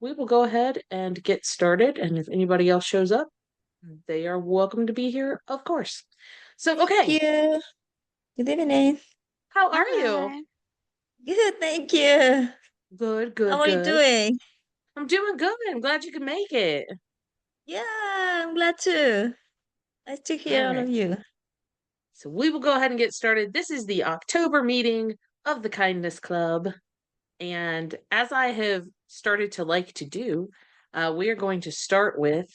We will go ahead and get started. And if anybody else shows up, they are welcome to be here, of course. So, Thank okay, you. Good evening. how are you? Hi. Good, thank you. Good, How good, are you good. doing? I'm doing good. I'm glad you could make it. Yeah, I'm glad to. Nice to All hear all of right. you. So, we will go ahead and get started. This is the October meeting of the Kindness Club. And as I have started to like to do, we are going to start with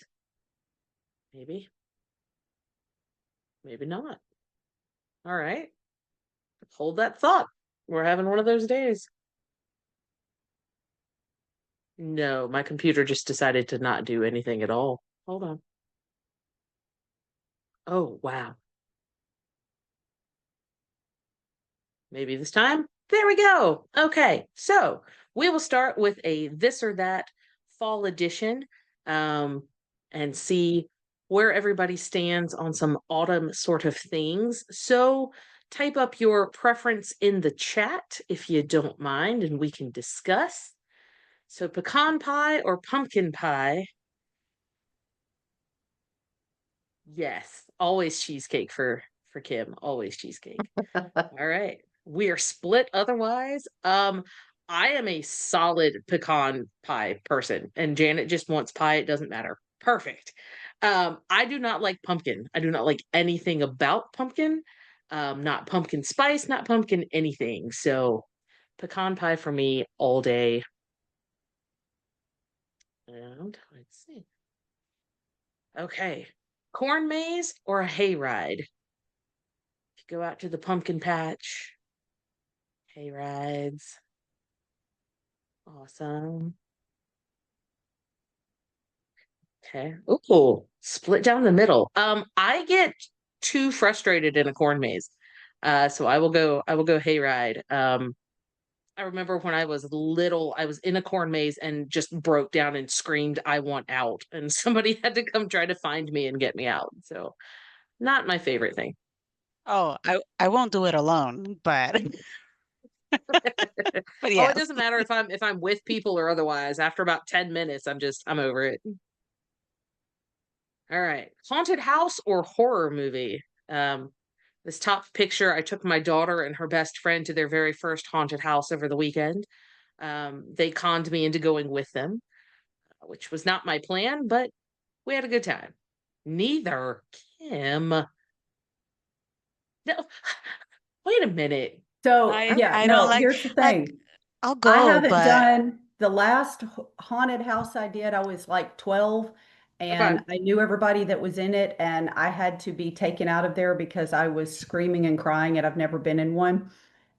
maybe, maybe not. All right. Hold that thought. We're having one of those days. No, my computer just decided to not do anything at all. Hold on. Oh, wow. Maybe this time. There we go. Okay, so we will start with a this or that fall edition um, and see where everybody stands on some autumn sort of things. So type up your preference in the chat if you don't mind, and we can discuss. So pecan pie or pumpkin pie? Yes, always cheesecake for Kim. Always cheesecake. All right. We are split otherwise. I am a solid pecan pie person, and Janet just wants pie. It doesn't matter. Perfect. I do not like pumpkin. I do not like anything about pumpkin. Not pumpkin spice, not pumpkin anything. So pecan pie for me all day. And let's see. Okay. Corn maze or a hayride? Go out to the pumpkin patch. Hay rides. Awesome. Okay. Ooh, split down the middle. I get too frustrated in a corn maze. So I will go hayride. I remember when I was little, I was in a corn maze and just broke down and screamed, I want out. And somebody had to come try to find me and get me out. So not my favorite thing. Oh, I won't do it alone, but but Oh, it yes. doesn't matter if I'm with people or otherwise. After about 10 minutes, I'm over it. All right. Haunted house or horror movie? This top picture, I took my daughter and her best friend to their very first haunted house over the weekend. They conned me into going with them, which was not my plan, but we had a good time. Neither. Kim. No, wait a minute. So, I yeah, I don't no, like here's the like thing. I'll I go, haven't but done the last haunted house I did. I was like 12 Okay. and I knew everybody that was in it, and I had to be taken out of there because I was screaming and crying and I've never been in one.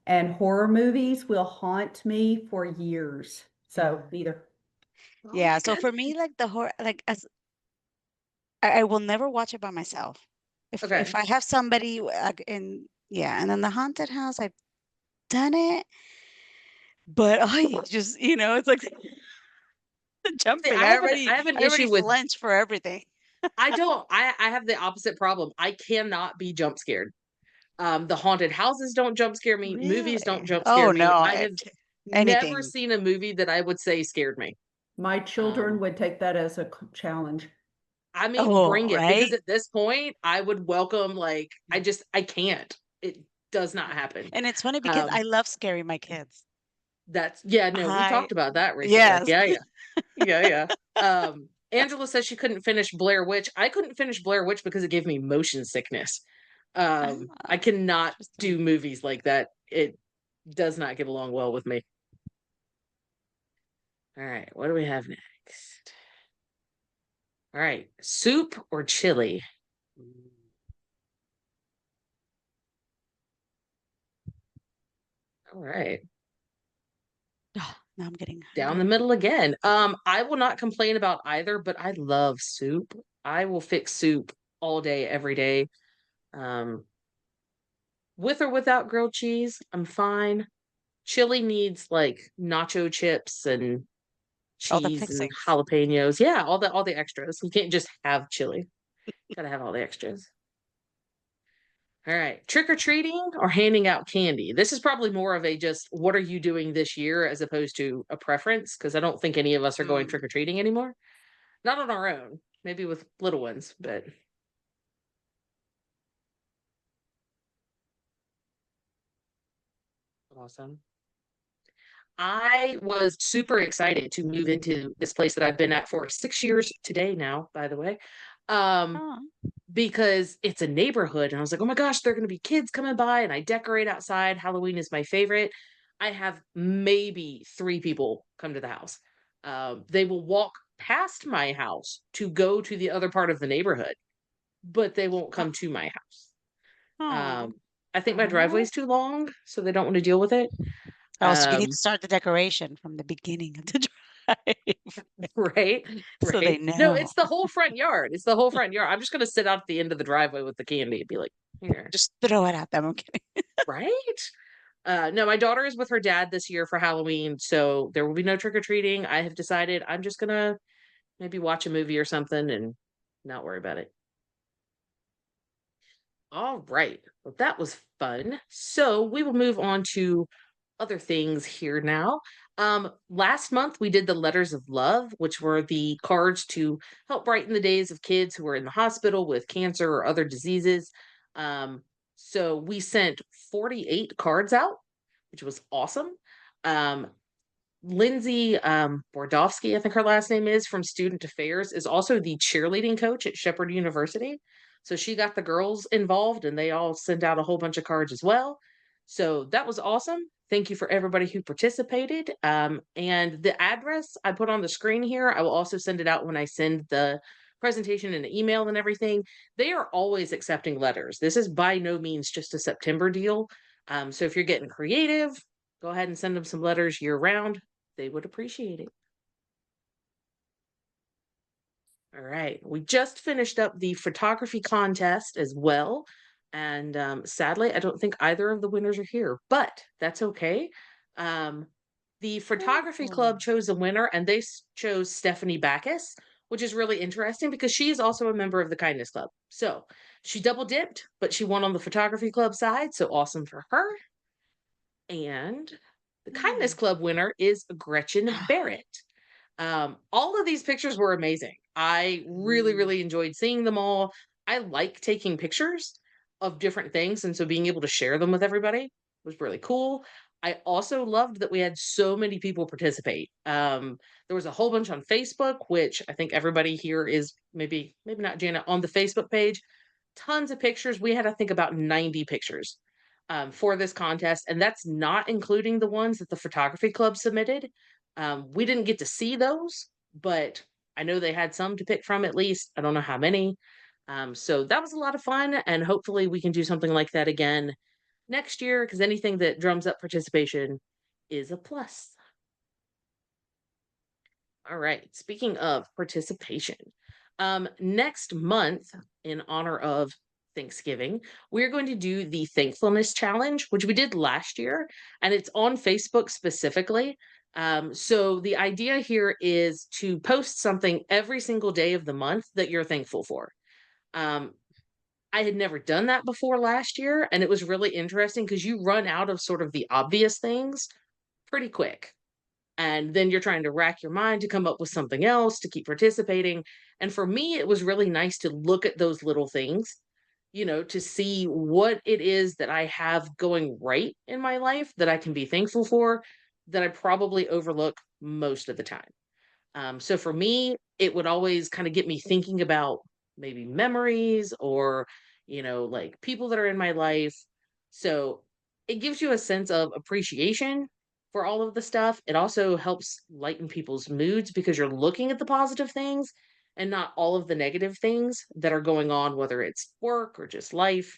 And horror movies will haunt me for years. So, neither. Oh yeah, my so for goodness. me like the horror like as I will never watch it by myself. If Okay. I have somebody like in yeah, and then the haunted house I've done it, but I just, it's like the See, jumping. I I have an I already have an I already issue with flinch for everything. I don't I have the opposite problem. I cannot be jump scared. The haunted houses don't jump scare me. Movies don't Really? jump scare Oh me. no, I have never anything. seen a movie that I would say scared me. My children Um, would take that as a challenge. I mean, Oh, bring it because right? at this point, I would welcome like I can't. It does not happen. And it's funny because I Um, love scaring my kids. that's yeah, no, we I talked about that recently. Yes. Yeah, yeah, yeah, yeah. Angela says she couldn't finish Blair Witch. I couldn't finish Blair Witch because it gave me motion sickness. I Ah, cannot interesting. do movies like that. It does not get along well with me. All right, what do we have next? All right, soup or chili? All right, Oh, now I'm getting down the hungry. middle again. I will not complain about either, but I love soup. I will fix soup all day, every day. Um, with or without grilled cheese, I'm fine. Chili needs like nacho chips and All the cheese and fixings. jalapenos. Yeah, all the extras. You can't just have chili. Gotta have all the extras. All right. Trick or treating or handing out candy? This is probably more of a just what are you doing this year as opposed to a preference, because I don't think any of us are going Mm. trick or treating anymore. Not on our own, maybe with little ones, but awesome. I was super excited to move into this place that I've been at for 6 years today now, by the way. Um, Oh, because it's a neighborhood and I was like, "Oh my gosh, there are going to be kids coming by and I decorate outside. Halloween is my favorite." I have maybe 3 people come to the house. They will walk past my house to go to the other part of the neighborhood, but they won't oh, come to my house. oh. Um, I think my driveway Oh, is too long, so they don't want to deal with it. Oh, so you need to Um, start the decoration from the beginning of the drive, right, so they right. No, know. it's the whole front yard. It's the whole front yard. I'm just gonna sit out at the end of the driveway with the candy and be like, "Here." Just throw it at them. I'm kidding. Right? No, my daughter is with her dad this year for Halloween, so there will be no trick or treating. I have decided I'm just gonna maybe watch a movie or something and not worry about it. All right. Well, that was fun. So we will move on to other things here now. Last month we did the letters of love, which were the cards to help brighten the days of kids who are in the hospital with cancer or other diseases. Um, so we sent 48 cards out, which was awesome. Um, Lindsay Bordowski, I think her last name is, from Student Affairs, is also the cheerleading coach at Shepherd University. So she got the girls involved and they all sent out a whole bunch of cards as well. So that was awesome. Thank you for everybody who participated. And the address I put on the screen here, I will also send it out when I send the presentation and email and everything. They are always accepting letters. This is by no means just a September deal. So if you're getting creative, go ahead and send them some letters year round. They would appreciate it. All right. We just finished up the photography contest as well. And sadly, I don't think either of the winners are here, but that's okay. Um, the photography Oh. club chose a winner and they chose Stephanie Backus, which is really interesting because she is also a member of the Kindness Club. So she double dipped, but she won on the photography club side. So awesome for her. And the Kindness Mm. Club winner is Gretchen Barrett. All of these pictures were amazing. I really, Mm. really enjoyed seeing them all. I like taking pictures of different things, and so being able to share them with everybody was really cool. I also loved that we had so many people participate. There was a whole bunch on Facebook, which I think everybody here is maybe not Janet on the Facebook page. Tons of pictures. We had, I think, about 90 pictures for this contest, and that's not including the ones that the photography club submitted. We didn't get to see those, but I know they had some to pick from at least. I don't know how many. So that was a lot of fun, and hopefully we can do something like that again next year because anything that drums up participation is a plus. All right. Speaking of participation, next month, in honor of Thanksgiving, we're going to do the Thankfulness Challenge, which we did last year, and it's on Facebook specifically. So the idea here is to post something every single day of the month that you're thankful for. Um, I had never done that before last year, and it was really interesting because you run out of sort of the obvious things pretty quick. And then you're trying to rack your mind to come up with something else to keep participating. And for me, it was really nice to look at those little things, to see what it is that I have going right in my life that I can be thankful for that I probably overlook most of the time. So for me, it would always kind of get me thinking about maybe memories or, like people that are in my life. So it gives you a sense of appreciation for all of the stuff. It also helps lighten people's moods because you're looking at the positive things and not all of the negative things that are going on, whether it's work or just life,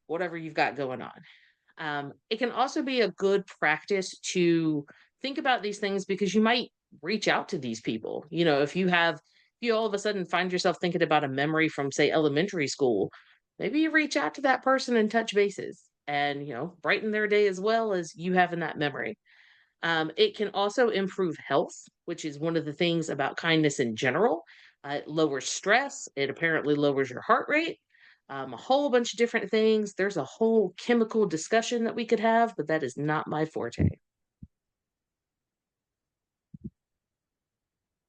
whatever you've got going on. It can also be a good practice to think about these things because you might reach out to these people. If you all of a sudden find yourself thinking about a memory from, say, elementary school, maybe you reach out to that person and touch bases and, brighten their day as well as you having that memory. It can also improve health, which is one of the things about kindness in general. It lowers stress, it apparently lowers your heart rate. a whole bunch of different things. There's a whole chemical discussion that we could have, but that is not my forte.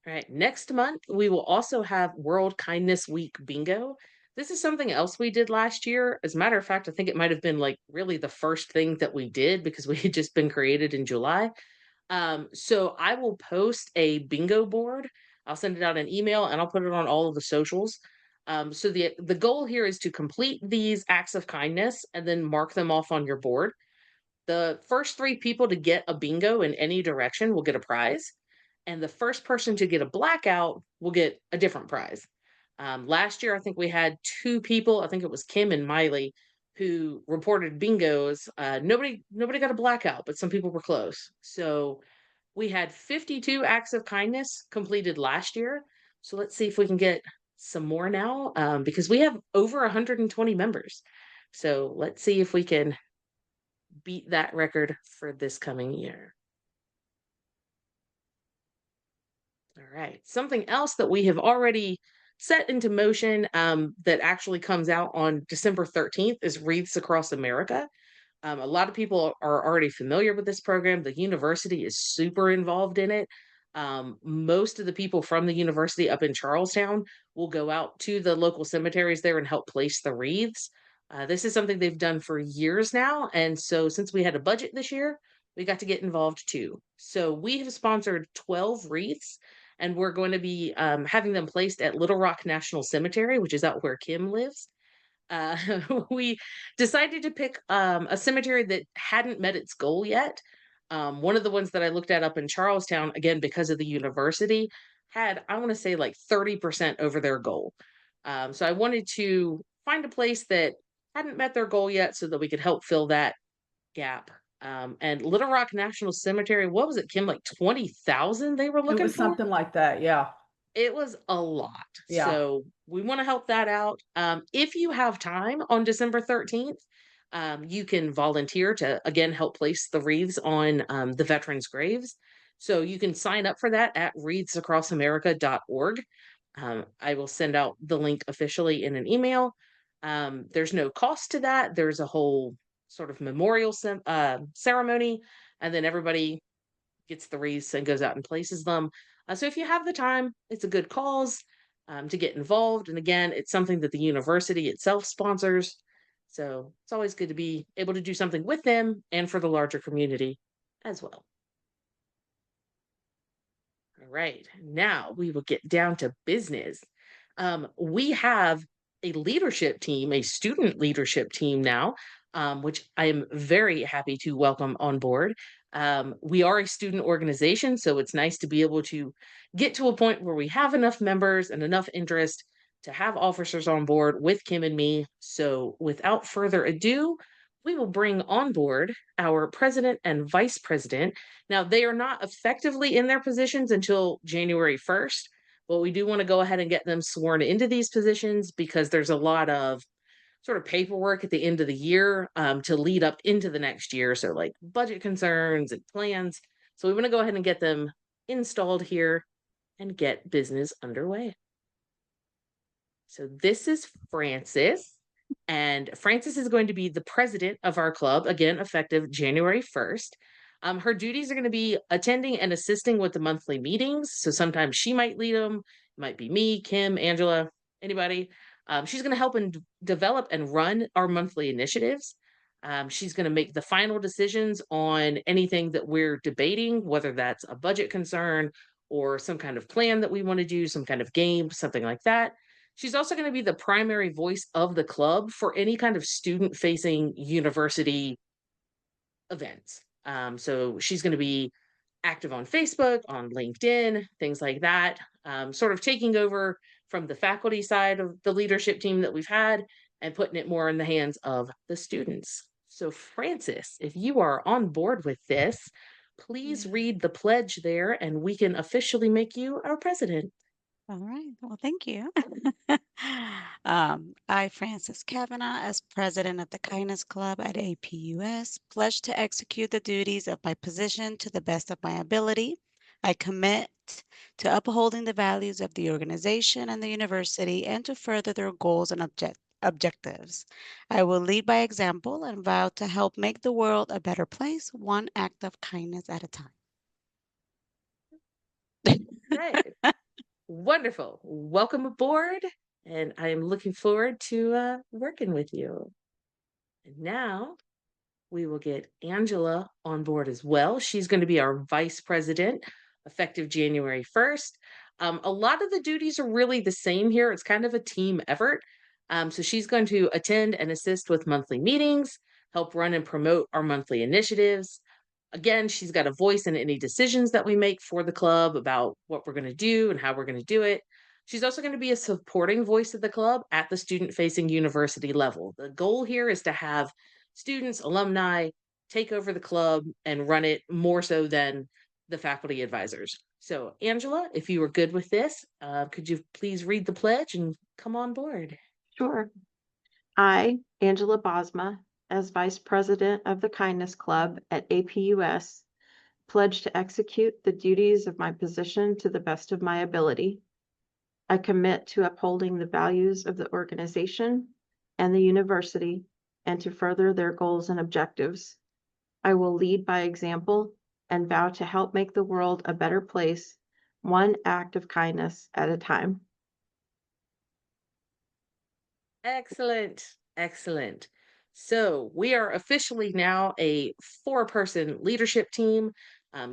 All right, next month, we will also have World Kindness Week bingo. This is something else we did last year. As a matter of fact, I think it might have been like really the first thing that we did because we had just been created in July. So I will post a bingo board. I'll send it out an email and I'll put it on all of the socials. So the goal here is to complete these acts of kindness and then mark them off on your board. The first 3 people to get a bingo in any direction will get a prize, and the first person to get a blackout will get a different prize. Last year, I think we had 2 people, I think it was Kim and Miley, who reported bingos. Nobody got a blackout, but some people were close. So we had 52 acts of kindness completed last year. So let's see if we can get some more now, because we have over 120 members. So let's see if we can beat that record for this coming year. All right. Something else that we have already set into motion, that actually comes out on December 13th is Wreaths Across America. A lot of people are already familiar with this program. The university is super involved in it. Most of the people from the university up in Charlestown will go out to the local cemeteries there and help place the wreaths. This is something they've done for years now. And so, since we had a budget this year, we got to get involved too. So, we have sponsored 12 wreaths, and we're going to be having them placed at Little Rock National Cemetery, which is out where Kim lives. Uh, we decided to pick a cemetery that hadn't met its goal yet. One of the ones that I looked at up in Charlestown, again, because of the university, had, I want to say, like 30% over their goal. So I wanted to find a place that hadn't met their goal yet so that we could help fill that gap. And Little Rock National Cemetery, what was it, Kim? Like 20,000 they were It looking was for? something like that. Yeah. It was a lot. Yeah. So we want to help that out. If you have time on December 13th, you can volunteer to again help place the wreaths on the veterans' graves. So you can sign up for that at wreathsacrossamerica.org. I will send out the link officially in an email. There's no cost to that. There's a whole sort of memorial ceremony, and then everybody gets the wreaths and goes out and places them. So if you have the time, it's a good cause to get involved. And again, it's something that the university itself sponsors. So it's always good to be able to do something with them and for the larger community as well. All right, now we will get down to business. We have a leadership team, a student leadership team now, which I am very happy to welcome on board. We are a student organization, so it's nice to be able to get to a point where we have enough members and enough interest to have officers on board with Kim and me. So without further ado, we will bring on board our president and vice president. Now, they are not effectively in their positions until January 1st, but we do want to go ahead and get them sworn into these positions because there's a lot of sort of paperwork at the end of the year to lead up into the next year. So, like budget concerns and plans. So, we want to go ahead and get them installed here and get business underway. So, this is Frances. And Frances is going to be the president of our club, again, effective January 1st. Her duties are going to be attending and assisting with the monthly meetings. So sometimes she might lead them. It might be me, Kim, Angela, anybody. She's going to help and develop and run our monthly initiatives. She's going to make the final decisions on anything that we're debating, whether that's a budget concern or some kind of plan that we want to do, some kind of game, something like that. She's also going to be the primary voice of the club for any kind of student facing university events. So she's going to be active on Facebook, on LinkedIn, things like that, sort of taking over from the faculty side of the leadership team that we've had and putting it more in the hands of the students. So, Frances, if you are on board with this, please Yeah. read the pledge there and we can officially make you our president. All right. Well, thank you. I, Frances Kavanaugh, as president of the Kindness Club at APUS, pledge to execute the duties of my position to the best of my ability. I commit to upholding the values of the organization and the university and to further their goals and objectives. I will lead by example and vow to help make the world a better place, one act of kindness at a time. Right. Wonderful. Welcome aboard. And I am looking forward to working with you. And now we will get Angela on board as well. She's going to be our vice president effective January 1st. A lot of the duties are really the same here. It's kind of a team effort. So she's going to attend and assist with monthly meetings, help run and promote our monthly initiatives. Again, she's got a voice in any decisions that we make for the club about what we're going to do and how we're going to do it. She's also going to be a supporting voice of the club at the student facing university level. The goal here is to have students, alumni take over the club and run it more so than the faculty advisors. So, Angela, if you were good with this, could you please read the pledge and come on board? Sure. I, Angela Bosma, as Vice President of the Kindness Club at APUS, pledge to execute the duties of my position to the best of my ability. I commit to upholding the values of the organization and the university and to further their goals and objectives. I will lead by example and vow to help make the world a better place, one act of kindness at a time. Excellent. Excellent. So we are officially now a 4-person leadership team.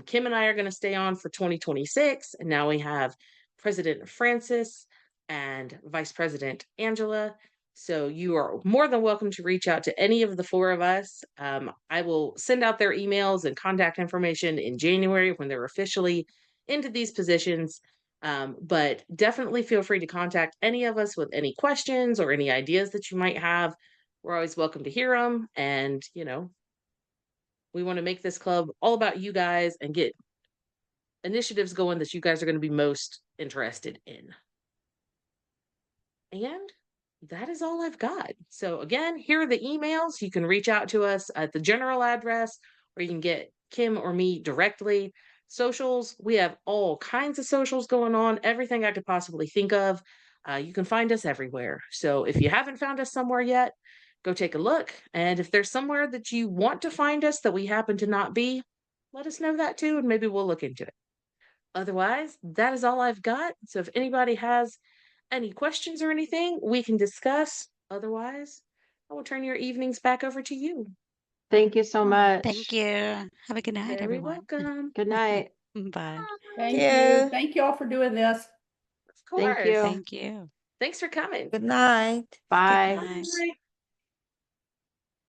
Kim and I are going to stay on for 2026. And now we have President Francis and Vice President Angela. So you are more than welcome to reach out to any of the 4 of us. I will send out their emails and contact information in January when they're officially into these positions. But definitely feel free to contact any of us with any questions or any ideas that you might have. We're always welcome to hear them. And, we want to make this club all about you guys and get initiatives going that you guys are going to be most interested in. And that is all I've got. So again, here are the emails. You can reach out to us at the general address, or you can get Kim or me directly. Socials, we have all kinds of socials going on, everything I could possibly think of. You can find us everywhere. So if you haven't found us somewhere yet, go take a look. And if there's somewhere that you want to find us that we happen to not be, let us know that too, and maybe we'll look into it. Otherwise, that is all I've got. So if anybody has any questions or anything, we can discuss. Otherwise, I will turn your evenings back over to you. Thank you so much. Thank you. Have a good night, Very everyone. welcome. Good night. Bye. Thank you. you. Thank you all for doing this. Of course. Thank you. Thank you. Thanks for coming. Good night. Bye. Good night. Bye.